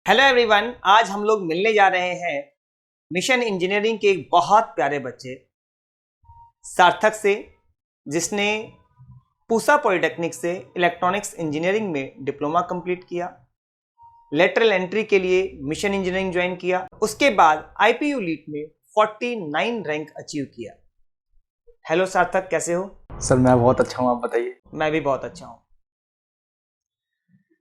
Hello everyone, आज हम लोग मिलने जा रहे हैं मिशन इंजीनियरिंग के एक बहुत प्यारे बच्चे सार्थक से, जिसने पूसा पॉलिटेक्निक से इलेक्ट्रॉनिक्स इंजीनियरिंग में डिप्लोमा कंप्लीट किया, लेटरल एंट्री के लिए मिशन इंजीनियरिंग ज्वाइन किया, उसके बाद आईपीयू लीट में 49 रैंक अचीव किया। हेलो सार्थक, कैसे हो? सर मैं बहुत अच्छा हूँ, आप बताइए। मैं भी बहुत अच्छा हूँ।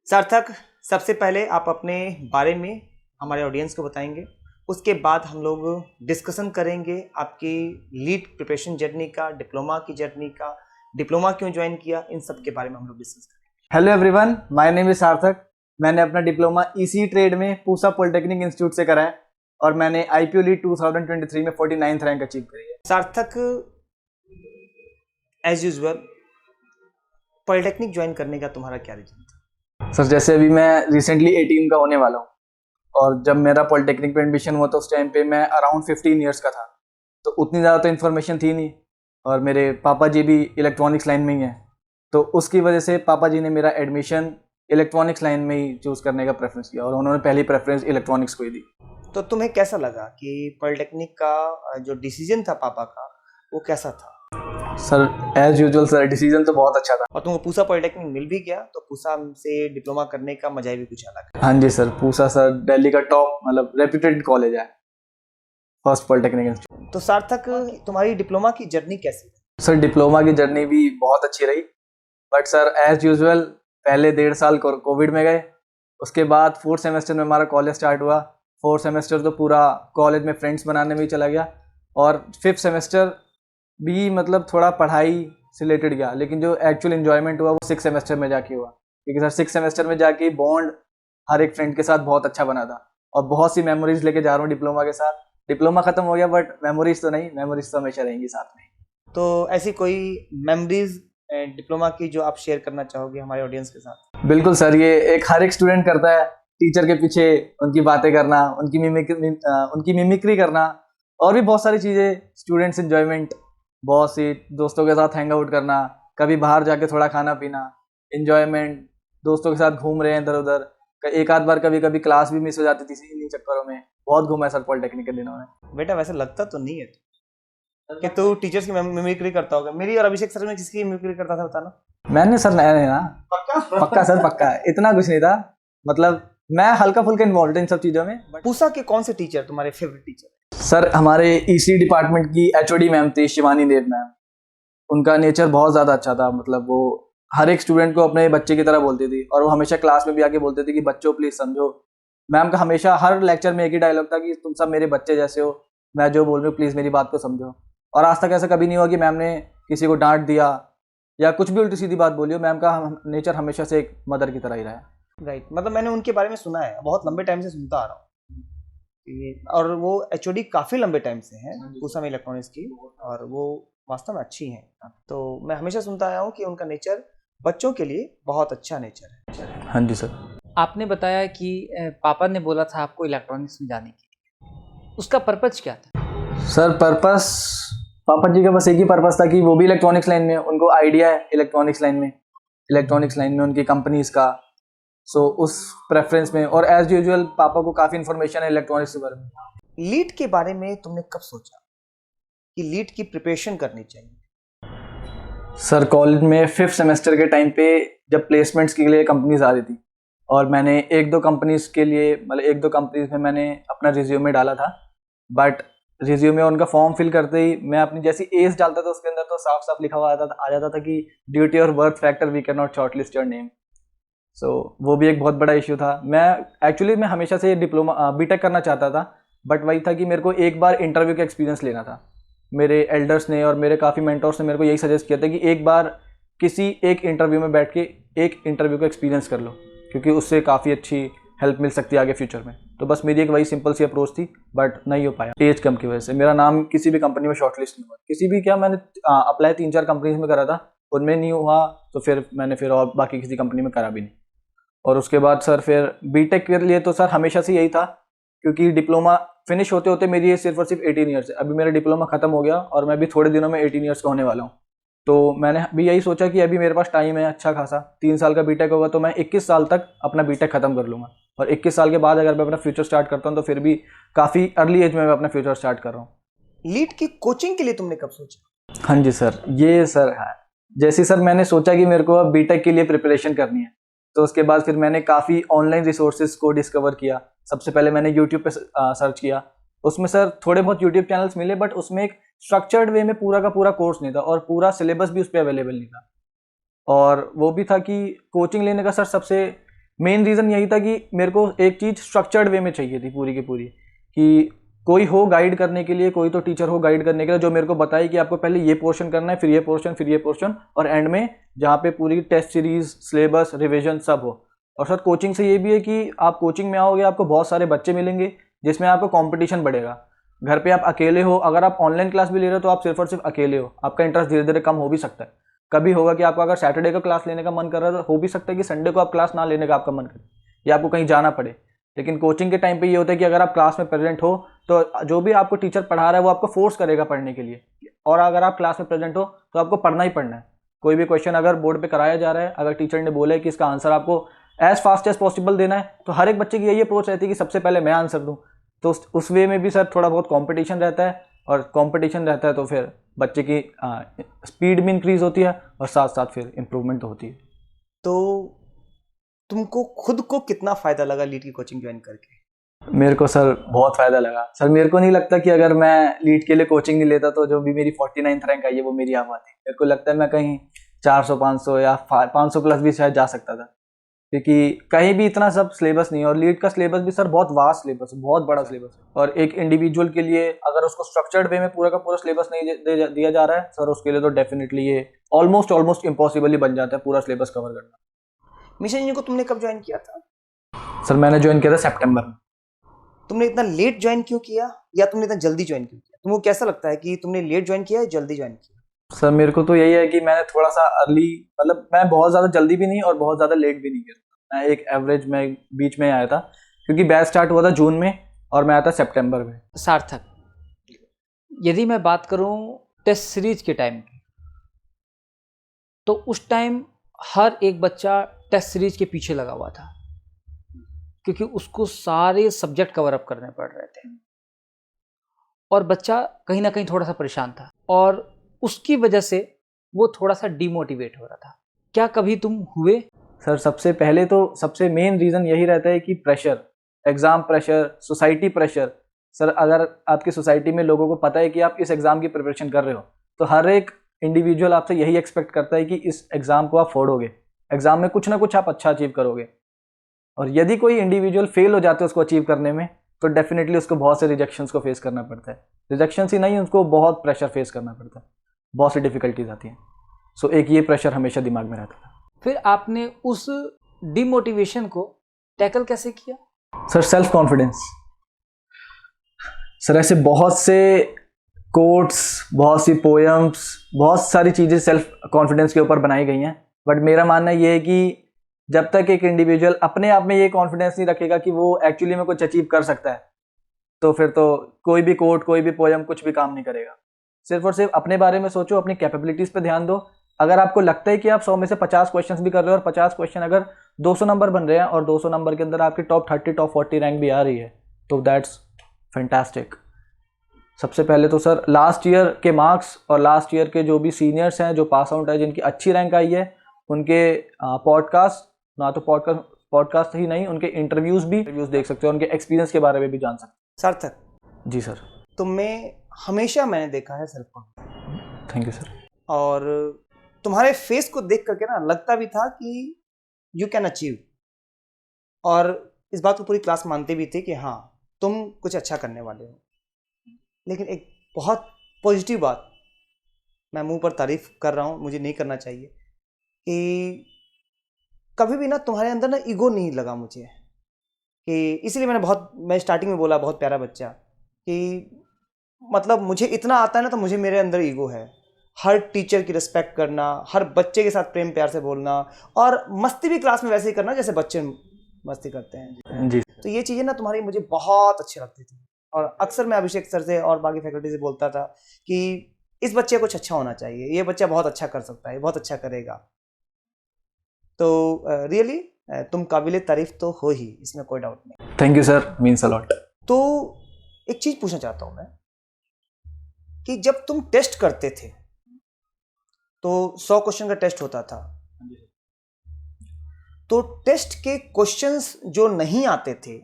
सार्थक, सबसे पहले आप अपने बारे में हमारे ऑडियंस को बताएंगे, उसके बाद हम लोग डिस्कशन करेंगे आपकी लीड प्रिपरेशन जर्नी का, डिप्लोमा की जर्नी का, डिप्लोमा क्यों ज्वाइन किया, इन सब के बारे में हम लोग डिस्कस करेंगे। Hello everyone, my name is सार्थक। मैंने अपना डिप्लोमा इसी ट्रेड में पूसा पॉलिटेक्निक इंस्टीट्यूट से करा है और मैंने आईपीयू लीड 2023 में 49th रैंक अचीव करी है। सार्थक, एज यूजुअल पॉलिटेक्निक ज्वाइन करने का तुम्हारा क्या रीजन था? सर जैसे अभी मैं रिसेंटली 18 का होने वाला हूँ और जब मेरा पॉलिटेक्निक में एडमिशन हुआ तो उस टाइम पे मैं अराउंड 15 ईयर्स का था, तो उतनी ज़्यादा तो इन्फॉर्मेशन थी नहीं और मेरे पापा जी भी इलेक्ट्रॉनिक्स लाइन में ही हैं, तो उसकी वजह से पापा जी ने मेरा एडमिशन इलेक्ट्रॉनिक्स लाइन में ही चूज़ करने का प्रेफरेंस किया और उन्होंने पहली प्रेफरेंस इलेक्ट्रॉनिक्स को ही दी। तो तुम्हें कैसा लगा कि पॉलिटेक्निक का जो डिसीजन था पापा का, वो कैसा था? Sir as usual sir decision तो बहुत अच्छा था। और तुमको पूसा पॉलिटेक्निक मिल भी गया, तो पूसा से डिप्लोमा करने का मजा ही भी कुछ अलग है। हाँ जी सर, पूसा सर दिल्ली का टॉप मतलब रेप्यूटेड कॉलेज है, फर्स्ट पॉलिटेक्निक इंस्टीट्यूट। तो सार्थक, तुम्हारी डिप्लोमा की जर्नी कैसी? सर डिप्लोमा की जर्नी भी बहुत अच्छी रही, बट सर एज यूजुअल पहले 1.5 साल कोविड में गए, उसके बाद 4th सेमेस्टर में हमारा कॉलेज स्टार्ट हुआ। 4th सेमेस्टर तो पूरा कॉलेज में फ्रेंड्स बनाने में ही चला गया और 5th सेमेस्टर भी मतलब थोड़ा पढ़ाई से रिलेटेड गया, लेकिन जो एक्चुअल एंजॉयमेंट हुआ वो 6th सेमेस्टर में जाके हुआ, क्योंकि सर 6th सेमेस्टर में जाके बॉन्ड हर एक फ्रेंड के साथ बहुत अच्छा बना था और बहुत सी मेमोरीज लेके जा रहा हूँ डिप्लोमा के साथ। डिप्लोमा खत्म हो गया बट मेमोरीज तो नहीं, मेमोरीज तो हमेशा रहेंगी साथ में। तो ऐसी कोई मेमोरीज डिप्लोमा की जो आप शेयर करना चाहोगे हमारे ऑडियंस के साथ? बिल्कुल सर, ये एक हर एक स्टूडेंट करता है, टीचर के पीछे उनकी बातें करना, उनकी मिमिक्री करना और भी बहुत सारी चीज़ें, स्टूडेंट्स एंजॉयमेंट, बहुत सी दोस्तों के साथ हैंग आउट करना, कभी बाहर जाके थोड़ा खाना पीना, एंजॉयमेंट, दोस्तों के साथ घूम रहे हैं इधर उधर। एक आध बार कभी कभी क्लास भी मिस हो जाती थी इन्हीं चक्करों में। बहुत घूमा है सर पॉलिटेक्निक के दिनों में। बेटा वैसे लगता तो नहीं है कि तू टीचर्स की मिमिक्री करता होगा। मेरी और अभिषेक सर में किसकी मिमिक्री करता था बताना? मैंने सर नया नहीं ना। पक्का सर, पक्का, इतना कुछ नहीं था, मतलब मैं हल्का फुल्का इन्वॉल्व इन सब चीज़ों में। पूसा के कौन से टीचर तुम्हारे फेवरेट टीचर? सर हमारे ईसी डिपार्टमेंट की एचओडी मैम थी, शिवानी देव मैम। उनका नेचर बहुत ज़्यादा अच्छा था, मतलब वो हर एक स्टूडेंट को अपने बच्चे की तरह बोलती थी और वो हमेशा क्लास में भी आके बोलते थे कि बच्चों प्लीज़ समझो। मैम का हमेशा हर लेक्चर में एक ही डायलॉग था कि तुम सब मेरे बच्चे जैसे हो, मैं जो बोल रही हूँ प्लीज़ मेरी बात को समझो। और आज तक ऐसा कभी नहीं हुआ कि मैम ने किसी को डांट दिया या कुछ भी उल्टी सीधी बात बोली हो। मैम का नेचर हमेशा से एक मदर की तरह ही रहा है। राइट, मतलब मैंने उनके बारे में सुना है, बहुत लंबे टाइम से सुनता आ रहा हूँ, और वो एचओडी काफ़ी लंबे टाइम से हैं पूसा में इलेक्ट्रॉनिक्स की, और वो वास्तव में अच्छी हैं। तो मैं हमेशा सुनता आया हूँ कि उनका नेचर बच्चों के लिए बहुत अच्छा नेचर है। हाँ जी सर। आपने बताया कि पापा ने बोला था आपको इलेक्ट्रॉनिक्स में जाने के लिए, उसका पर्पज क्या था? सर पर्पस, पापा जी का बस एक ही पर्पस था कि वो भी इलेक्ट्रॉनिक्स लाइन में, उनको आइडिया है इलेक्ट्रॉनिक्स लाइन में उनकी कंपनीज का, सो उस प्रेफरेंस में। और एज यूजुअल पापा को काफ़ी इन्फॉर्मेशन है इलेक्ट्रॉनिक्स के बारे में। लीड के बारे में तुमने कब सोचा कि लीड की प्रिपरेशन करनी चाहिए? सर कॉलेज में 5th सेमेस्टर के टाइम पे जब प्लेसमेंट्स के लिए कंपनीज आ रही थी और मैंने एक दो कंपनीज में मैंने अपना रिज्यूमे डाला था, बट रिज्यूमे उनका फॉर्म फिल करते ही मैं अपनी जैसी एज डालता था उसके अंदर तो साफ साफ लिखा हुआ आ जाता था कि due to your birth factor we can not shortlist your name. So वो भी एक बहुत बड़ा इश्यू था। मैं हमेशा से डिप्लोमा बीटेक करना चाहता था, बट वही था कि मेरे को एक बार इंटरव्यू का एक्सपीरियंस लेना था। मेरे एल्डर्स ने और मेरे काफ़ी मेंटर्स ने मेरे को यही सजेस्ट किया था कि एक बार किसी एक इंटरव्यू में बैठ के एक इंटरव्यू का एक्सपीरियंस कर लो, क्योंकि उससे काफ़ी अच्छी हेल्प मिल सकती है आगे फ्यूचर में। तो बस मेरी एक वही सिंपल सी अप्रोच थी, बट नहीं हो पाया एज कम की वजह से। मेरा नाम किसी भी कंपनी में शॉर्टलिस्ट नहीं हुआ, किसी भी, क्या मैंने अप्लाई 3-4 कंपनीज में करा था, उनमें नहीं हुआ, तो फिर मैंने और बाकी किसी कंपनी में करा भी नहीं। और उसके बाद सर फिर बीटेक के लिए तो सर हमेशा से यही था, क्योंकि डिप्लोमा फिनिश होते होते मेरी एज सिर्फ और सिर्फ 18 ईयर्स है। अभी मेरा डिप्लोमा खत्म हो गया और मैं भी थोड़े दिनों में 18 ईयर्स का होने वाला हूँ। तो मैंने भी यही सोचा कि अभी मेरे पास टाइम है अच्छा खासा, 3 साल का बीटेक होगा तो मैं 21 साल तक अपना बीटेक खत्म कर लूँगा। और 21 साल के बाद अगर मैं अपना फ्यूचर स्टार्ट करता हूँ तो फिर भी काफ़ी अर्ली एज में मैं अपना फ्यूचर स्टार्ट कर रहा हूँ। लीड की कोचिंग के लिए तुमने कब सोचा? हाँ जी सर, ये सर है जैसे सर मैंने सोचा कि मेरे को अब बीटेक के लिए प्रिपरेशन करनी है, तो उसके बाद फिर मैंने काफ़ी ऑनलाइन रिसोर्सेज को डिस्कवर किया। सबसे पहले मैंने यूट्यूब पे सर्च किया, उसमें सर थोड़े बहुत यूट्यूब चैनल्स मिले, बट उसमें एक स्ट्रक्चर्ड वे में पूरा का पूरा कोर्स नहीं था और पूरा सिलेबस भी उस पर अवेलेबल नहीं था। और वो भी था कि कोचिंग लेने का सर सबसे मेन रीज़न यही था कि मेरे को एक चीज़ स्ट्रक्चर्ड वे में चाहिए थी पूरी की पूरी, कि कोई हो गाइड करने के लिए, कोई तो टीचर हो गाइड करने के लिए जो मेरे को बताए कि आपको पहले ये पोर्शन करना है, फिर ये पोर्शन, फिर ये पोर्शन, और एंड में जहाँ पे पूरी टेस्ट सीरीज, सिलेबस, रिविजन सब हो। और सर कोचिंग से ये भी है कि आप कोचिंग में आओगे आपको बहुत सारे बच्चे मिलेंगे जिसमें आपको कंपटीशन बढ़ेगा। घर पे आप अकेले हो, अगर आप ऑनलाइन क्लास भी ले रहे हो तो आप सिर्फ और सिर्फ अकेले हो, आपका इंटरेस्ट धीरे धीरे कम हो भी सकता है। कभी होगा कि आपको अगर सैटरडे को क्लास लेने का मन कर रहा है तो हो भी सकता है कि संडे को आप क्लास ना लेने का आपका मन करे या आपको कहीं जाना पड़े। लेकिन कोचिंग के टाइम पे ये होता है कि अगर आप क्लास में प्रेजेंट हो तो जो भी आपको टीचर पढ़ा रहा है वो आपको फोर्स करेगा पढ़ने के लिए, और अगर आप क्लास में प्रेजेंट हो तो आपको पढ़ना ही पढ़ना है। कोई भी क्वेश्चन अगर बोर्ड पे कराया जा रहा है, अगर टीचर ने बोला है कि इसका आंसर आपको एज फास्ट एज पॉसिबल देना है, तो हर एक बच्चे की यही अप्रोच रहती है कि सबसे पहले मैं आंसर दूँ। तो उस वे में भी सर थोड़ा बहुत कॉम्पिटिशन रहता है, और कॉम्पिटिशन रहता है तो फिर बच्चे की स्पीड भी इंक्रीज होती है और साथ साथ फिर इम्प्रूवमेंट तो होती है। तो तुमको खुद को कितना फ़ायदा लगा लीड की कोचिंग ज्वाइन करके? मेरे को सर बहुत फ़ायदा लगा सर। मेरे को नहीं लगता कि अगर मैं लीड के लिए कोचिंग नहीं लेता तो जो भी मेरी 49th रैंक आई है वो मेरी आ पाती। मेरे को लगता है मैं कहीं 400 500 या 500 प्लस भी शायद जा सकता था, क्योंकि कहीं भी इतना सब सिलेबस नहीं है। और लीड का सिलेबस भी सर बहुत वास्ट सिलेबस है, बहुत बड़ा सिलेबस है, और एक इंडिविजुअल के लिए अगर उसको स्ट्रक्चर्ड वे में पूरा का पूरा सिलेबस नहीं दिया जा रहा है सर, उसके लिए तो डेफिनेटली ये ऑलमोस्ट इम्पॉसिबल ही बन जाता है पूरा सिलेबस कवर करना। मिशन इंजीनियरिंग को तुमने कब ज्वाइन किया था? सर मैंने ज्वाइन किया था सितंबर में। तुमने इतना लेट ज्वाइन क्यों किया, या तुमने इतना जल्दी ज्वाइन क्यों किया? तुमको कैसा लगता है कि तुमने लेट ज्वाइन किया या जल्दी ज्वाइन किया? सर मेरे को तो यही है कि मैंने थोड़ा सा अर्ली, मतलब मैं बहुत ज़्यादा जल्दी भी नहीं और बहुत ज़्यादा लेट भी नहीं किया, मैं एक एवरेज में बीच में आया था, क्योंकि बैच स्टार्ट हुआ था जून में और मैं आया था सितंबर में। सार्थक, यदि मैं बात करूं टेस्ट सीरीज के टाइम की, तो उस टाइम हर एक बच्चा टेस्ट सीरीज के पीछे लगा हुआ था, क्योंकि उसको सारे सब्जेक्ट कवर अप करने पड़ रहे थे, और बच्चा कहीं ना कहीं थोड़ा सा परेशान था, और उसकी वजह से वो थोड़ा सा डिमोटिवेट हो रहा था। क्या कभी तुम हुए? सर सबसे पहले तो सबसे मेन रीज़न यही रहता है कि pressure, exam pressure, society pressure. Sir अगर आपकी सोसाइटी में लोगों को पता है कि आप इस एग्ज़ाम की प्रिपरेशन कर रहे हो, तो हर एक इंडिविजुअल आपसे यही एक्सपेक्ट करता है कि इस एग्ज़ाम को आप फोड़ोगे, एग्ज़ाम में कुछ ना कुछ आप अच्छा अचीव करोगे। और यदि कोई इंडिविजुअल फेल हो जाते है उसको अचीव करने में, तो डेफिनेटली उसको बहुत से रिजेक्शंस को फेस करना पड़ता है। रिजेक्शंस ही नहीं, उसको बहुत प्रेशर फेस करना पड़ता है, बहुत सी डिफिकल्टीज आती हैं। सो एक ये प्रेशर हमेशा दिमाग में रहता था। फिर आपने उस डिमोटिवेशन को टैकल कैसे किया? Sir self confidence. सर ऐसे बहुत से कोट्स, बहुत सी पोएम्स, बहुत सारी चीज़ें सेल्फ कॉन्फिडेंस के ऊपर बनाई गई हैं, बट मेरा मानना ये है कि जब तक एक इंडिविजुअल अपने आप में ये कॉन्फिडेंस नहीं रखेगा कि वो एक्चुअली में कुछ अचीव कर सकता है, तो फिर तो कोई भी कोट, कोई भी पोएम कुछ भी काम नहीं करेगा। सिर्फ और सिर्फ अपने बारे में सोचो, अपनी कैपेबिलिटीज़ पे ध्यान दो। अगर आपको लगता है कि आप 100 में से 50 क्वेश्चंस भी कर रहे हो और 50 क्वेश्चन अगर 200 नंबर बन रहे हैं और 200 नंबर के अंदर आपकी टॉप 30, टॉप 40 रैंक भी आ रही है, तो दैट्स फैंटास्टिक। सबसे पहले तो सर लास्ट ईयर के मार्क्स और लास्ट ईयर के जो भी सीनियर्स हैं जो पास आउट है, जिनकी अच्छी रैंक आई है, उनके पॉडकास्ट, ना तो पॉडकास्ट ही नहीं, उनके इंटरव्यूज़ देख सकते हो, उनके एक्सपीरियंस के बारे में भी जान सकते हो। सार्थक जी सर। तुम में हमेशा मैंने देखा है self confidence, thank you sir. और तुम्हारे फेस को देख करके ना लगता भी था कि यू कैन अचीव, और इस बात को पूरी क्लास मानते भी थे कि हाँ तुम कुछ अच्छा करने वाले हो। लेकिन एक बहुत पॉजिटिव बात, मैं मुंह पर तारीफ कर रहा हूँ, मुझे नहीं करना चाहिए, कि कभी भी ना तुम्हारे अंदर ना ईगो नहीं लगा मुझे, कि इसीलिए मैं स्टार्टिंग में बोला बहुत प्यारा बच्चा, कि मतलब मुझे इतना आता है ना, तो मुझे मेरे अंदर ईगो है। हर टीचर की रिस्पेक्ट करना, हर बच्चे के साथ प्रेम प्यार से बोलना, और मस्ती भी क्लास में वैसे ही करना जैसे बच्चे मस्ती करते हैं जी। तो ये चीज़ें ना तुम्हारी मुझे बहुत अच्छी लगती थी, और अक्सर मैं अभिषेक सर से और बाकी फैकल्टी से बोलता था कि इस बच्चे को कुछ अच्छा होना चाहिए, ये बच्चा बहुत अच्छा कर सकता है, बहुत अच्छा करेगा। तो रियली तुम काबिले तारीफ तो हो ही, इसमें कोई डाउट नहीं। Thank you sir, means a lot. तो एक चीज पूछना चाहता हूं मैं कि जब तुम टेस्ट करते थे तो 100 क्वेश्चन का टेस्ट होता था, तो टेस्ट के क्वेश्चंस जो नहीं आते थे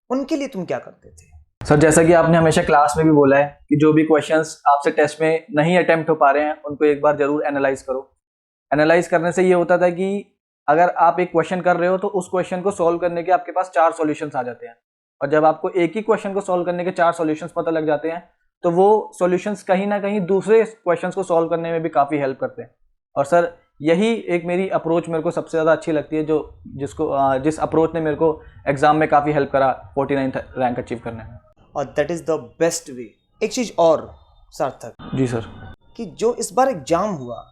उनके लिए तुम क्या करते थे? सर जैसा कि आपने हमेशा क्लास में भी बोला है कि जो भी क्वेश्चंस आपसे टेस्ट में नहीं अटेम्प्ट हो पा रहे हैं उनको एक बार जरूर एनालाइज करो। एनालाइज करने से ये होता था कि अगर आप एक क्वेश्चन कर रहे हो तो उस क्वेश्चन को सॉल्व करने के आपके पास 4 सॉल्यूशंस आ जाते हैं, और जब आपको एक ही क्वेश्चन को सॉल्व करने के 4 सॉल्यूशंस पता लग जाते हैं तो वो सॉल्यूशंस कहीं ना कहीं दूसरे क्वेश्चंस को सॉल्व करने में भी काफ़ी हेल्प करते हैं। और सर यही एक मेरी अप्रोच मेरे को सबसे ज़्यादा अच्छी लगती है, जिस अप्रोच ने मेरे को एग्ज़ाम में काफ़ी हेल्प करा 49th रैंक अचीव करने में। और that is the best way. एक चीज और सार्थक, जी सर। कि जो इस बार एग्जाम हुआ,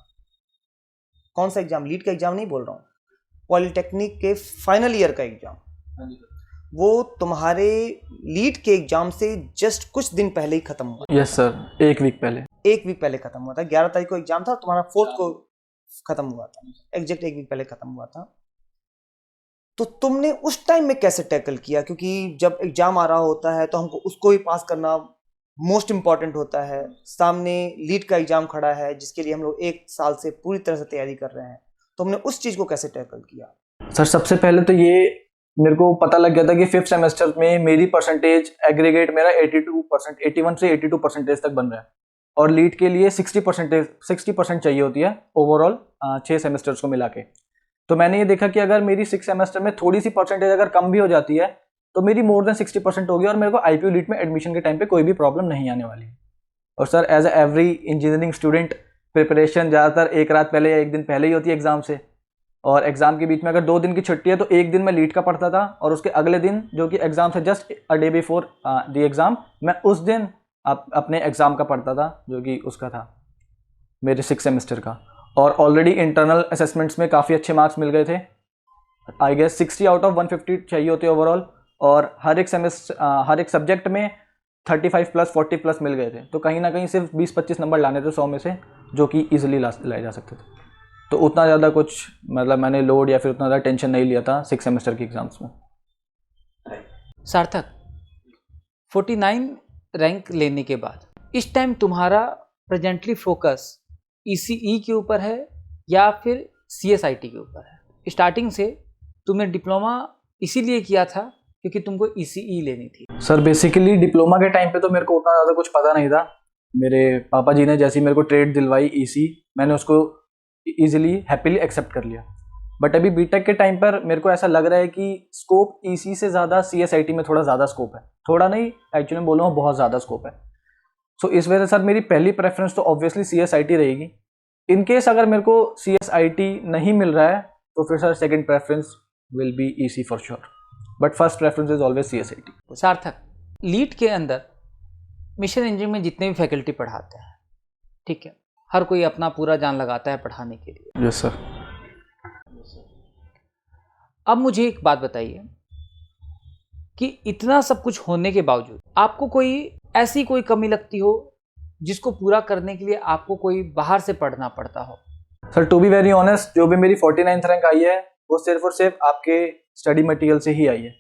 कौन सा एग्जाम, लीड का एग्जाम नहीं बोल रहा हूँ, पॉलिटेक्निक के फाइनल ईयर का एग्जाम, वो तुम्हारे लीड के एग्जाम से जस्ट कुछ दिन पहले ही खत्म हुआ। यस सर, एक वीक पहले खत्म हुआ था। 11 तारीख को एग्जाम था, तुम्हारा 4th को खत्म हुआ था, एग्जैक्ट एक वीक पहले खत्म हुआ था। तो तुमने उस टाइम में कैसे टैकल किया? क्योंकि जब एग्जाम आ रहा होता है तो हमको उसको ही पास करना मोस्ट इंपॉर्टेंट होता है, सामने लीड का एग्जाम खड़ा है जिसके लिए हम लोग 1 साल से पूरी तरह से तैयारी कर रहे हैं, तो हमने उस चीज को कैसे टैकल किया? सर सबसे पहले तो ये मेरे को पता लग गया था कि 5th सेमेस्टर में मेरी परसेंटेज एग्रीगेट मेरा 82%, 81 से 82% तक बन रहा है, और लीड के लिए 60% चाहिए होती है ओवरऑल 6 सेमेस्टर्स को मिला के। तो मैंने ये देखा कि अगर मेरी 6 सेमेस्टर में थोड़ी सी परसेंटेज अगर कम भी हो जाती है तो मेरी मोर देन 60% होगी, और मेरे को आईपीयू लीड में एडमिशन के टाइम पे कोई भी प्रॉब्लम नहीं आने वाली है। और sir as every engineering student preparation ज़्यादातर एक रात पहले या एक दिन पहले ही होती है एग्जाम से, और एग्जाम के बीच में अगर 2 दिन की छुट्टी है तो एक दिन मैं लीड का पढ़ता था, और उसके अगले दिन जो कि एग्जाम से just a day before the exam मैं उस दिन अपने एग्जाम का पढ़ता था जो कि उसका था मेरे 6 सेमेस्टर का। और ऑलरेडी इंटरनल असेसमेंट्स में काफ़ी अच्छे मार्क्स मिल गए थे, आई गेस 60 आउट ऑफ 150 चाहिए होते ओवरऑल, और हर एक सब्जेक्ट में 35 प्लस 40 प्लस मिल गए थे। तो कहीं ना कहीं सिर्फ 20-25 नंबर लाने थे 100 में से, जो कि ईजिली लाए जा सकते थे। तो उतना ज़्यादा कुछ मतलब मैंने लोड या फिर उतना ज़्यादा टेंशन नहीं लिया था 6 सेमेस्टर की एग्जाम्स में। सार्थक, 49 रैंक लेने के बाद इस टाइम तुम्हारा प्रेजेंटली फोकस ECE के ऊपर है या फिर CSIT के ऊपर है? स्टार्टिंग से तुमने डिप्लोमा इसीलिए किया था क्योंकि तुमको ECE लेनी थी? सर बेसिकली डिप्लोमा के टाइम पे तो मेरे को उतना ज़्यादा कुछ पता नहीं था। मेरे पापा जी ने जैसे मेरे को ट्रेड दिलवाई EC, मैंने उसको ईजिली हैप्पीली एक्सेप्ट कर लिया। बट अभी बीटेक के टाइम पर मेरे को ऐसा लग रहा है कि स्कोप EC से ज़्यादा CSIT में थोड़ा ज़्यादा स्कोप है, थोड़ा नहीं एक्चुअली मैं बोलूँ बहुत ज़्यादा स्कोप है। सो इस वजह से सर मेरी पहली प्रेफरेंस तो ऑब्वियसली CSIT रहेगी। इन केस अगर मेरे को CSIT नहीं मिल रहा है तो फिर sir second preference will be EC for sure, but first preference is always CSIT। सार्थक, लीड के अंदर मिशन इंजीनियरिंग में जितने भी फैकल्टी पढ़ाते हैं, ठीक है, हर कोई अपना पूरा जान लगाता है पढ़ाने के लिए। Yes sir. अब मुझे एक बात बताइए कि इतना सब कुछ होने के बावजूद आपको कोई ऐसी कोई कमी लगती हो जिसको पूरा करने के लिए आपको कोई बाहर से पढ़ना पड़ता हो? Sir to be very honest, जो भी मेरी 49th रैंक आई है वो सिर्फ और सिर्फ आपके स्टडी मटेरियल से ही आई है।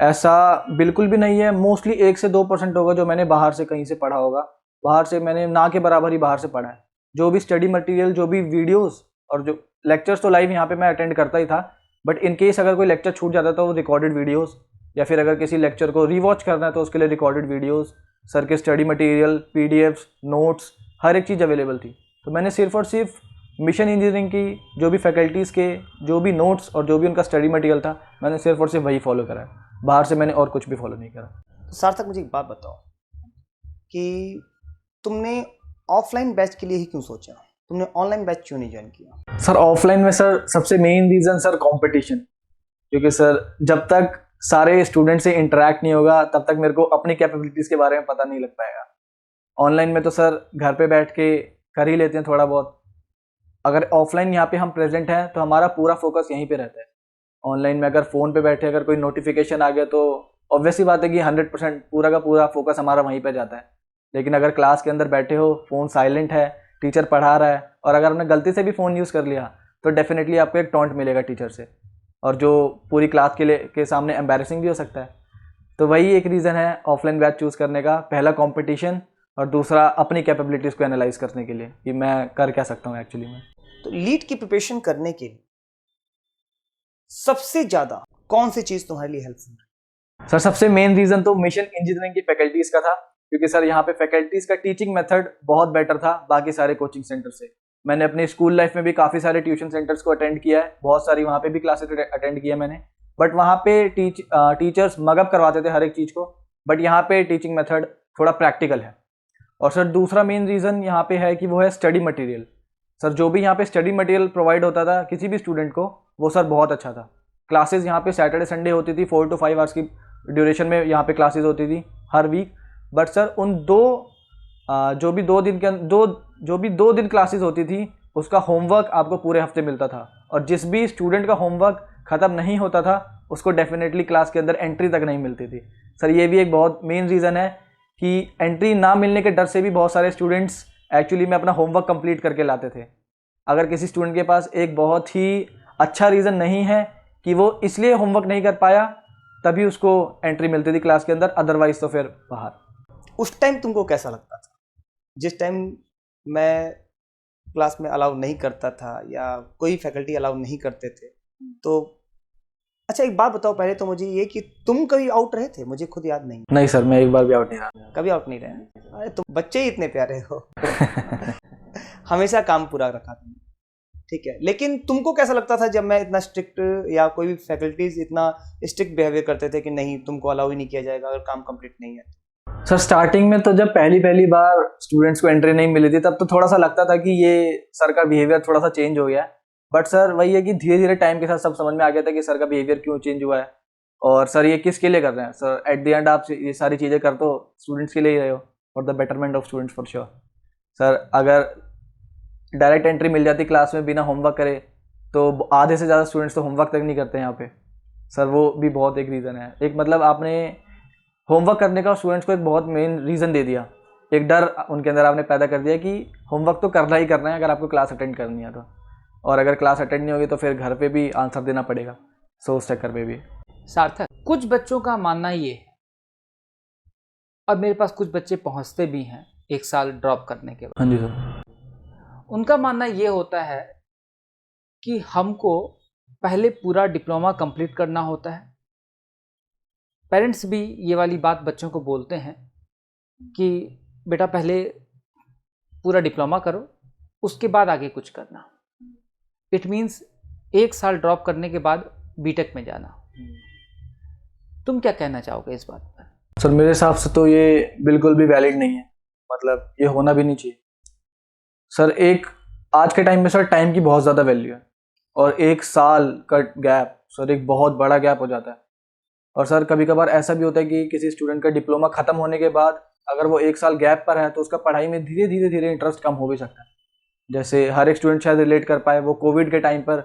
ऐसा बिल्कुल भी नहीं है, मोस्टली 1 से 2% होगा जो मैंने बाहर से कहीं से पढ़ा होगा। बाहर से मैंने ना के बराबर ही बाहर से पढ़ा है। जो भी स्टडी मटेरियल, जो भी वीडियोस और जो लेक्चर्स तो लाइव यहाँ पे मैं अटेंड करता ही था, बट इन केस अगर कोई लेक्चर छूट जाता तो वो रिकॉर्डेड वीडियोस, या फिर अगर किसी लेक्चर को रीवॉच करना है तो उसके लिए रिकॉर्डेड वीडियोस, सर के स्टडी मटेरियल, PDFs, नोट्स, हर एक चीज़ अवेलेबल थी। तो मैंने सिर्फ और सिर्फ मिशन इंजीनियरिंग की जो भी फैकल्टीज़ के जो भी नोट्स और जो भी उनका स्टडी मटेरियल था, मैंने सिर्फ और सिर्फ वही फॉलो करा है। बाहर से मैंने और कुछ भी फॉलो नहीं करा। सार्थक, मुझे एक बात बताओ कि तुमने ऑफलाइन बैच के लिए ही क्यों सोचा, तुमने ऑनलाइन बैच क्यों नहीं ज्वाइन किया? सर ऑफलाइन में सर सबसे मेन रीज़न सर कंपटीशन, क्योंकि सर जब तक सारे स्टूडेंट से इंटरेक्ट नहीं होगा तब तक मेरे को अपनी कैपेबिलिटीज़ के बारे में पता नहीं लग पाएगा। ऑनलाइन में तो सर घर पे बैठ के कर ही लेते हैं थोड़ा बहुत। अगर ऑफलाइन यहाँ पे हम प्रेजेंट हैं तो हमारा पूरा फोकस यहीं पे रहता है। ऑनलाइन में अगर फ़ोन पे बैठे अगर कोई नोटिफिकेशन आ गया तो ऑब्वियसली बात है कि 100% पूरा का पूरा फोकस हमारा वहीं पे जाता है। लेकिन अगर क्लास के अंदर बैठे हो, फ़ोन साइलेंट है, टीचर पढ़ा रहा है और अगर हमने गलती से भी फ़ोन यूज़ कर लिया तो डेफिनेटली आपको एक टॉन्ट मिलेगा टीचर से। और जो पूरी क्लास के सामने एम्बैरेसिंग भी हो सकता है। तो वही एक रीज़न है ऑफलाइन बैच चूज़ करने का, पहला कंपटीशन और दूसरा अपनी कैपेबिलिटीज़ को एनालाइज करने के लिए कि मैं कर क्या सकता हूँ एक्चुअली में। तो लीड की प्रिपरेशन करने के लिए सबसे ज़्यादा कौन सी चीज़ तुम्हारे लिए हेल्पफुल है? सर सबसे मेन रीज़न तो मिशन इंजीनियरिंग की फैकल्टीज़ का था, क्योंकि सर यहाँ पे फैकल्टीज़ का टीचिंग मेथड बहुत बेटर था बाकी सारे कोचिंग सेंटर से। मैंने अपनी स्कूल लाइफ में भी काफ़ी सारे ट्यूशन सेंटर्स को अटेंड किया है, बहुत सारी वहाँ पे भी क्लासेस अटेंड किया मैंने, बट वहाँ पे टीचर्स मगअप करवाते थे हर एक चीज़ को, बट यहाँ पे टीचिंग मेथड थोड़ा प्रैक्टिकल है। और सर दूसरा मेन रीज़न यहाँ पे है कि वो है स्टडी मटेरियल। सर जो भी यहाँ पे स्टडी मटेरियल प्रोवाइड होता था किसी भी स्टूडेंट को, वो सर बहुत अच्छा था। क्लासेस यहाँ पे सैटरडे संडे होती थी, 4 to 5 आवर्स की ड्यूरेशन में यहाँ पे क्लासेस होती थी हर वीक। बट सर उन जो भी 2 दिन क्लासेस होती थी उसका होमवर्क आपको पूरे हफ्ते मिलता था, और जिस भी स्टूडेंट का होमवर्क ख़त्म नहीं होता था उसको डेफिनेटली क्लास के अंदर एंट्री तक नहीं मिलती थी। सर ये भी एक बहुत मेन रीज़न है कि एंट्री ना मिलने के डर से भी बहुत सारे स्टूडेंट्स एक्चुअली में अपना होमवर्क कंप्लीट करके लाते थे। अगर किसी स्टूडेंट के पास एक बहुत ही अच्छा रीज़न नहीं है कि वो इसलिए होमवर्क नहीं कर पाया, तभी उसको एंट्री मिलती थी क्लास के अंदर, अदरवाइज तो फिर बाहर। उस टाइम तुमको कैसा लगता था जिस टाइम मैं क्लास में अलाउ नहीं करता था या कोई फैकल्टी अलाउ नहीं करते थे? तो अच्छा एक बात बताओ पहले तो मुझे ये कि तुम कभी आउट रहे थे? मुझे खुद याद नहीं। नहीं सर, मैं एक बार भी आउट नहीं रहा। कभी आउट नहीं रहे? अरे तुम बच्चे ही इतने प्यारे हो। हमेशा काम पूरा रखा तुमने, ठीक है। लेकिन तुमको कैसा लगता था जब मैं इतना स्ट्रिक्ट या कोई भी फैकल्टीज इतना स्ट्रिक्ट बिहेवियर करते थे कि नहीं तुमको अलाउ ही नहीं किया जाएगा अगर काम कंप्लीट नहीं है? सर स्टार्टिंग में तो जब पहली बार स्टूडेंट्स को एंट्री नहीं मिली थी तब तो थोड़ा सा लगता था कि ये सर का बिहेवियर थोड़ा सा चेंज हो गया है, बट सर वही है कि धीरे धीरे टाइम के साथ सब समझ में आ गया था कि सर का बिहेवियर क्यों चेंज हुआ है और सर ये किसके लिए कर रहे हैं। सर एट द एंड आप ये सारी चीज़ें कर तो स्टूडेंट्स के लिए ही रहे हो, for the betterment of students for sure. Sir अगर डायरेक्ट एंट्री मिल जाती क्लास में बिना होमवर्क करे तो आधे से ज़्यादा स्टूडेंट्स तो होमवर्क तक नहीं करते हैं यहाँ पे। सर वो भी बहुत एक रीज़न है। एक मतलब आपने होमवर्क करने का स्टूडेंट्स को एक बहुत मेन रीज़न दे दिया, एक डर उनके अंदर आपने पैदा कर दिया कि होमवर्क तो करना ही करना है अगर आपको क्लास अटेंड करनी है तो, और अगर क्लास अटेंड नहीं होगी तो फिर घर पे भी आंसर देना पड़ेगा। सो उस चक्कर पे भी सार्थक, कुछ बच्चों का मानना ये है, और मेरे पास कुछ बच्चे पहुंचते भी हैं 1 साल ड्रॉप करने के बाद। हाँ जी सर। उनका मानना ये होता है कि हमको पहले पूरा डिप्लोमा कंप्लीट करना होता है। पेरेंट्स भी ये वाली बात बच्चों को बोलते हैं कि बेटा पहले पूरा डिप्लोमा करो, उसके बाद आगे कुछ करना। इट मीन्स 1 साल ड्रॉप करने के बाद बीटेक में जाना। तुम क्या कहना चाहोगे इस बात पर? सर मेरे हिसाब से तो ये बिल्कुल भी वैलिड नहीं है, मतलब ये होना भी नहीं चाहिए। सर एक आज के टाइम में सर टाइम की बहुत ज़्यादा वैल्यू है, और 1 साल का गैप सर एक बहुत बड़ा गैप हो जाता है। और सर कभी कभार ऐसा भी होता है कि किसी स्टूडेंट का डिप्लोमा ख़त्म होने के बाद अगर वो 1 साल गैप पर है तो उसका पढ़ाई में धीरे धीरे इंटरेस्ट कम हो भी सकता है। जैसे हर एक स्टूडेंट शायद रिलेट कर पाए, वो कोविड के टाइम पर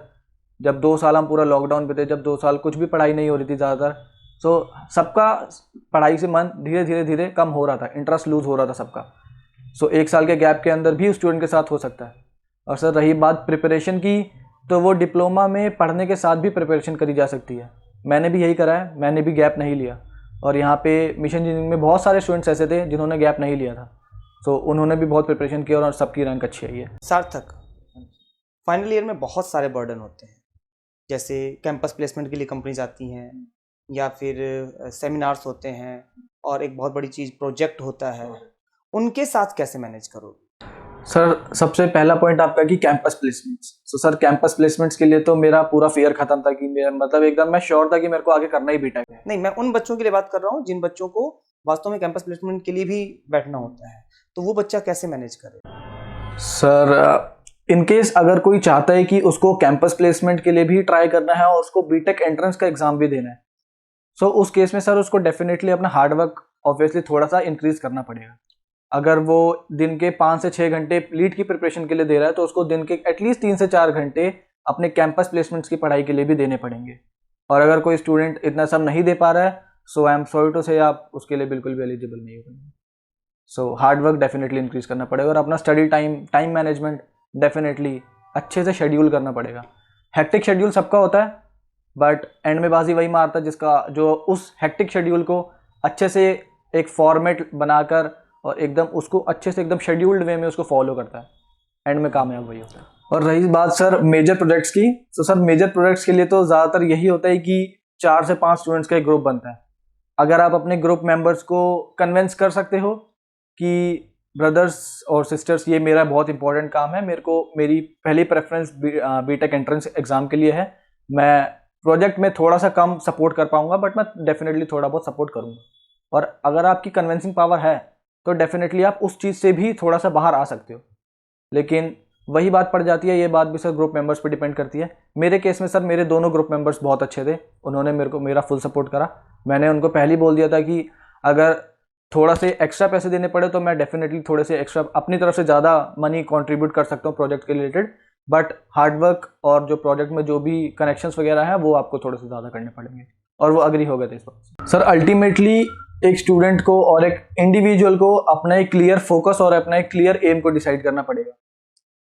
जब 2 साल हम पूरा लॉकडाउन पे थे, जब 2 साल कुछ भी पढ़ाई नहीं हो रही थी ज़्यादातर, तो सबका पढ़ाई से मन धीरे धीरे कम हो रहा था, इंटरेस्ट लूज हो रहा था सबका। सो 1 साल के गैप के अंदर भी स्टूडेंट के साथ हो सकता है। और सर रही बात प्रिपरेशन की, तो वो डिप्लोमा में पढ़ने के साथ भी प्रिपरेशन करी जा सकती है। मैंने भी यही करा है, मैंने भी गैप नहीं लिया, और यहाँ पे मिशन इंजीनियरिंग में बहुत सारे स्टूडेंट्स ऐसे थे जिन्होंने गैप नहीं लिया था, तो उन्होंने भी बहुत प्रिपरेशन किया और सबकी रैंक अच्छी आई है। सार्थक, फाइनल ईयर में बहुत सारे बर्डन होते हैं, जैसे कैंपस प्लेसमेंट के लिए कंपनीज आती हैं या फिर सेमिनार्स होते हैं, और एक बहुत बड़ी चीज़ प्रोजेक्ट होता है। उनके साथ कैसे मैनेज करोगे? सर सबसे पहला पॉइंट आपका कि campus placements. So sir campus placements के लिए तो मेरा पूरा फियर खत्म था कि मेरा मतलब एकदम मैं श्योर था कि मेरे को आगे करना ही बीटेक है। नहीं, मैं उन बच्चों के लिए बात कर रहा हूँ जिन बच्चों को वास्तव में कैंपस प्लेसमेंट के लिए भी बैठना होता है, तो वो बच्चा कैसे मैनेज करे? सर इनकेस अगर कोई चाहता है कि उसको कैंपस प्लेसमेंट के लिए भी ट्राई करना है और उसको बीटेक एंट्रेंस का एग्जाम भी देना है, सो उस केस में सर उसको डेफिनेटली अपना हार्डवर्क ऑब्वियसली थोड़ा सा इंक्रीज करना पड़ेगा। अगर वो दिन के 5 से 6 घंटे लीड की प्रिपरेशन के लिए दे रहा है तो उसको दिन के एटलीस्ट 3 से 4 घंटे अपने कैंपस प्लेसमेंट्स की पढ़ाई के लिए भी देने पड़ेंगे। और अगर कोई स्टूडेंट इतना सब नहीं दे पा रहा है, सो आई एम सॉरी टू से आप उसके लिए बिल्कुल भी एलिजिबल नहीं हो। सो हार्डवर्क डेफिनेटली इंक्रीज करना पड़ेगा, और अपना स्टडी टाइम मैनेजमेंट डेफिनेटली अच्छे से शेड्यूल करना पड़ेगा। हेक्टिक शेड्यूल सबका होता है, बट एंड में बाजी वही मारता है जिसका जो उस हेक्टिक शेड्यूल को अच्छे से एक फॉर्मेट बनाकर और एकदम उसको अच्छे से एकदम शेड्यूल्ड वे में उसको फॉलो करता है, एंड में कामयाब वही होता है। और रही बात सर मेजर प्रोजेक्ट्स की, तो सर मेजर प्रोजेक्ट्स के लिए तो ज़्यादातर यही होता है कि 4 से 5 स्टूडेंट्स का एक ग्रुप बनता है। अगर आप अपने ग्रुप मेंबर्स को कन्विंस कर सकते हो कि ब्रदर्स और सिस्टर्स ये मेरा बहुत इंपॉर्टेंट काम है, मेरी पहली प्रेफरेंस बीटेक एंट्रेंस एग्ज़ाम के लिए है, मैं प्रोजेक्ट में थोड़ा सा कम सपोर्ट कर पाऊंगा बट मैं डेफिनेटली थोड़ा बहुत सपोर्ट करूंगा। और अगर आपकी कन्विंसिंग पावर है तो डेफिनेटली आप उस चीज़ से भी थोड़ा सा बाहर आ सकते हो। लेकिन वही बात पड़ जाती है, ये बात भी सर ग्रुप मेंबर्स पे डिपेंड करती है। मेरे केस में सर मेरे दोनों ग्रुप मेंबर्स बहुत अच्छे थे, उन्होंने मेरा फुल सपोर्ट करा। मैंने उनको पहले ही बोल दिया था कि अगर थोड़ा से एक्स्ट्रा पैसे देने पड़े तो मैं डेफिनेटली थोड़े से एक्स्ट्रा अपनी तरफ से ज़्यादा मनी कंट्रीब्यूट कर सकता हूँ प्रोजेक्ट के रिलेटेड, बट हार्डवर्क और जो प्रोजेक्ट में जो भी कनेक्शंस वगैरह हैं वो आपको थोड़े से ज़्यादा करने पड़ेंगे, और वो अग्री हो गए थे इस बात। सर अल्टीमेटली एक स्टूडेंट को और एक इंडिविजुअल को अपना एक क्लियर फोकस और अपना एक क्लियर एम को डिसाइड करना पड़ेगा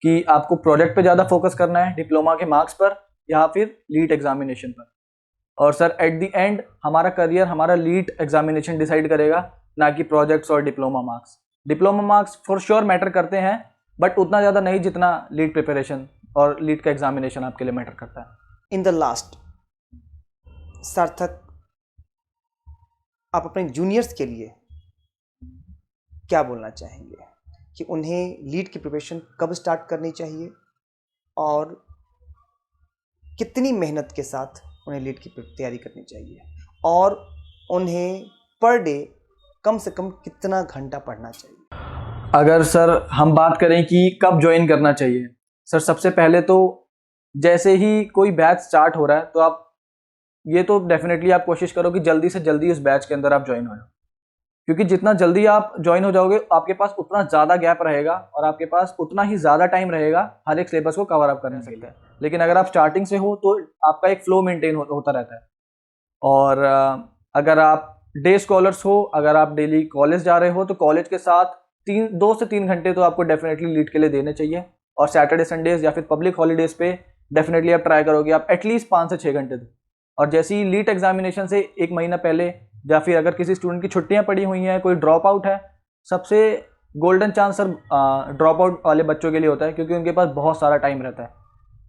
कि आपको प्रोजेक्ट पे ज़्यादा फोकस करना है, डिप्लोमा के मार्क्स पर, या फिर लीट एग्जामिनेशन पर। और सर एट द एंड हमारा करियर हमारा लीट एग्जामिनेशन डिसाइड करेगा, ना कि प्रोजेक्ट्स और diploma marks. Diploma marks for sure matter करते हैं बट उतना ज़्यादा नहीं जितना लीट प्रिपरेशन और लीट का एग्जामिनेशन आपके लिए मैटर करता है। इन द लास्ट सार्थक, आप अपने जूनियर्स के लिए क्या बोलना चाहेंगे कि उन्हें लीट की प्रिपरेशन कब स्टार्ट करनी चाहिए और कितनी मेहनत के साथ उन्हें लीट की तैयारी करनी चाहिए, और उन्हें पर डे कम से कम कितना घंटा पढ़ना चाहिए? अगर सर हम बात करें कि कब ज्वाइन करना चाहिए, सर सबसे पहले तो जैसे ही कोई बैच स्टार्ट हो रहा है तो आप ये तो डेफिनेटली आप कोशिश करो कि जल्दी से जल्दी उस बैच के अंदर आप ज्वाइन हो जाओ, क्योंकि जितना जल्दी आप ज्वाइन हो जाओगे आपके पास उतना ज़्यादा गैप रहेगा और आपके पास उतना ही ज़्यादा टाइम रहेगा हर एक सिलेबस को कवर अप करने के लिए। लेकिन अगर आप स्टार्टिंग से हो तो आपका एक फ्लो मेंटेन होता रहता है। और अगर आप डे स्कॉलर्स हो, अगर आप डेली कॉलेज जा रहे हो तो कॉलेज के साथ 2 से 3 घंटे तो आपको डेफिनेटली लीट के लिए देने चाहिए, और सैटरडे संडेज या फिर पब्लिक हॉलीडेज पे डेफिनेटली आप ट्राई करोगे आप एटलीस्ट 5 से 6 घंटे दो। और जैसे ही लीट एग्जामिनेशन से 1 महीना पहले या फिर अगर किसी स्टूडेंट की छुट्टियां पड़ी हुई हैं, कोई ड्रॉप आउट है, सबसे golden chance sir drop out वाले बच्चों के लिए होता है, क्योंकि उनके पास बहुत सारा टाइम रहता है।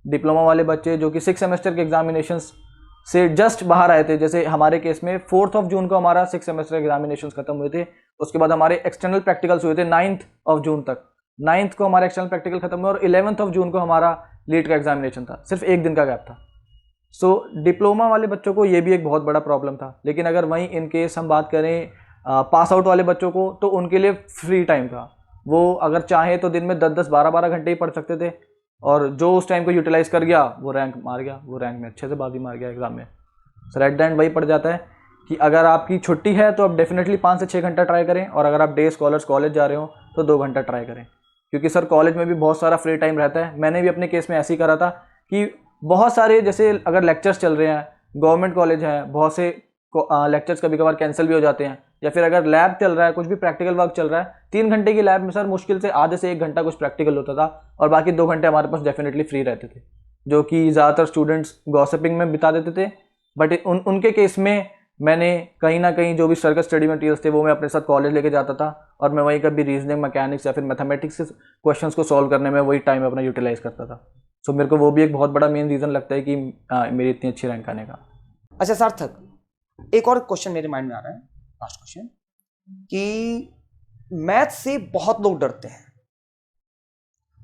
डिप्लोमा वाले बच्चे जो कि 6 सेमेस्टर के एग्जामिनेशंस से जस्ट बाहर आए थे, जैसे हमारे केस में 4 जून को हमारा 6 सेमेस्टर एग्जामिनेशंस खत्म हुए थे, उसके बाद हमारे एक्सटर्नल प्रैक्टिकल्स हुए थे 9 जून तक। 9 को हमारा एक्सटर्नल प्रैक्टिकल खत्म हुआ और 11 जून को हमारा लीट का एग्जामिनेशन था, सिर्फ 1 दिन का गैप था। सो डिप्लोमा वाले बच्चों को ये भी एक बहुत बड़ा प्रॉब्लम था। लेकिन अगर वहीं इन केस हम बात करें पास आउट वाले बच्चों को, तो उनके लिए फ्री टाइम था, वो अगर चाहे तो दिन में 10-10 12-12 घंटे ही पढ़ सकते थे, और जो उस टाइम को यूटिलाइज कर गया वो रैंक मार गया, वो रैंक में अच्छे से बाजी मार गया एग्जाम में। सर एट द एंड वही पड़ जाता है कि अगर आपकी छुट्टी है तो आप डेफिनेटली 5 से 6 घंटा ट्राई करें, और अगर आप डे स्कॉलर्स कॉलेज जा रहे हो तो 2 घंटा ट्राई करें, क्योंकि सर कॉलेज में भी बहुत सारा फ्री टाइम रहता है। मैंने भी अपने केस में ऐसे ही करा था कि बहुत सारे, जैसे अगर लेक्चर्स चल रहे हैं, गवर्नमेंट कॉलेज हैं, बहुत से लेक्चर्स कभी कभार कैंसिल भी हो जाते हैं, या फिर अगर लैब चल रहा है, कुछ भी प्रैक्टिकल वर्क चल रहा है, 3 घंटे की लैब में सर मुश्किल से आधे से 1 घंटा कुछ प्रैक्टिकल होता था, और बाकी 2 घंटे हमारे पास डेफिनेटली फ्री रहते थे, जो कि ज़्यादातर स्टूडेंट्स गॉसिपिंग में बिता देते थे। बट उनके केस में मैंने कहीं ना कहीं जो भी सर्कल स्टडी मटेरियल्स थे वो मैं अपने साथ कॉलेज लेके जाता था, और मैं वहीं कभी रीजनिंग, मैकेनिक्स या फिर मैथमेटिक्स के क्वेश्चंस को सॉल्व करने में वही टाइम अपना यूटिलाइज करता था। सो मेरे को वो भी एक बहुत बड़ा मेन रीज़न लगता है कि मेरी इतनी अच्छी रैंक आने का। अच्छा सार्थक, एक और क्वेश्चन मेरे माइंड में आ रहा है, लास्ट क्वेश्चन, कि मैथ से बहुत लोग डरते हैं,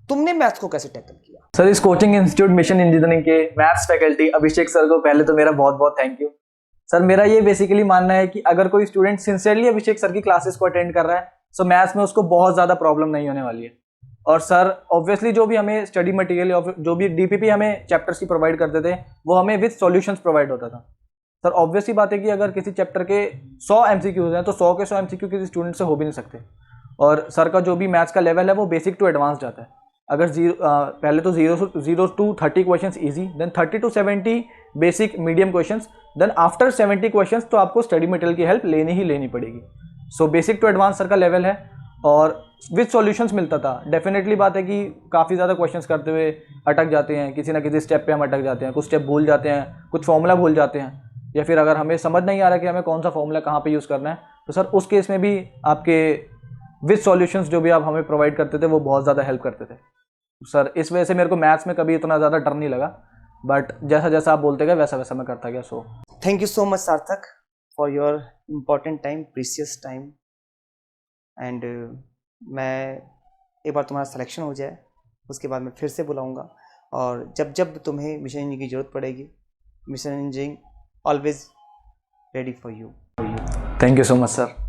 तुमने मैथ्स को कैसे टैकल किया? सर इस कोचिंग इंस्टीट्यूट मिशन इंजीनियरिंग के मैथ्स फैकल्टी अभिषेक सर को पहले तो मेरा बहुत बहुत थैंक यू। सर मेरा ये बेसिकली मानना है कि अगर कोई स्टूडेंट सिंसियरली अभिषेक सर की क्लासेस को अटेंड कर रहा है तो मैथ्स में उसको बहुत ज़्यादा प्रॉब्लम नहीं होने वाली है। और सर ऑब्वियसली जो भी हमें स्टडी मटेरियल और जो भी डीपीपी हमें चैप्टर्स की प्रोवाइड करते थे वो हमें विद सॉल्यूशंस प्रोवाइड होता था। सर ऑब्वियसली बात है कि अगर किसी चैप्टर के 100 एमसीक्यूज हैं तो 100 के 100 एमसीक्यू किसी स्टूडेंट से हो भी नहीं सकते। और सर का जो भी मैथ्स का लेवल है वो बेसिक टू एडवांस जाता है। अगर पहले तो 0 to 30 questions easy, then 30 to 70 basic medium questions, then after 70 questions तो आपको स्टडी मटेरियल की हेल्प लेनी ही लेनी पड़ेगी। So basic to advance sir का लेवल है। और विद सॉल्यूशंस मिलता था। डेफिनेटली बात है कि काफ़ी ज़्यादा क्वेश्चंस करते हुए अटक जाते हैं, किसी ना किसी स्टेप पे हम अटक जाते हैं, कुछ स्टेप भूल जाते हैं, कुछ फॉर्मूला भूल जाते हैं, या फिर अगर हमें समझ नहीं आ रहा कि हमें कौन सा फॉर्मूला कहाँ पे यूज़ करना है, तो सर उस केस में भी आपके विद सॉल्यूशंस जो भी आप हमें प्रोवाइड करते थे वो बहुत ज़्यादा हेल्प करते थे सर। इस वजह से मेरे को मैथ्स में कभी इतना ज़्यादा डर नहीं लगा, बट जैसा जैसा आप बोलते गए वैसा वैसा मैं करता गया। So thank you so much Sarthak for your important time, precious time. And मैं एक बार तुम्हारा सिलेक्शन हो जाए उसके बाद मैं फिर से बुलाऊंगा, और जब जब तुम्हें मिशन इंजीनियरिंग की ज़रूरत पड़ेगी, mission engineering always ready for you. Thank you so much sir.